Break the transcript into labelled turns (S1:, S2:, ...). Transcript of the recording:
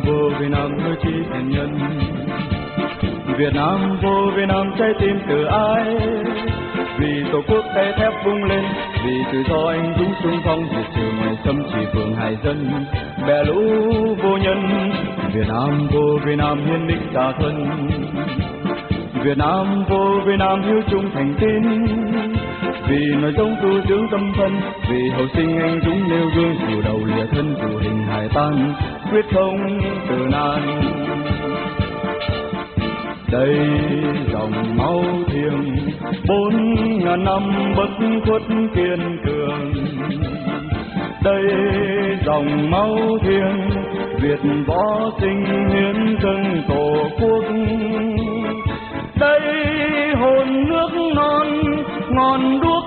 S1: vô Việt Nam hứa chí thành nhân. Việt Nam vô Việt Nam trái tim từ ai, vì tổ quốc tay thép vung lên, vì tự do anh dũng xung phong diệt trừ ngoài xâm chỉ phường hải dân bè lũ vô nhân. Việt Nam vô Việt Nam hiến đích cả thân, Việt Nam vô Việt Nam hiếu trung thành tín, vì nói giống tu dưỡng tâm thân, vì hậu sinh anh dũng nêu gương dù đầu lìa thân dù hình hài tan quyết không từ nan. Đây dòng máu thiêng 4.000 năm bất khuất kiên cường, đây dòng máu thiêng Việt võ sinh hiến dâng tổ quốc, đây hồn nước non ngọn đuốc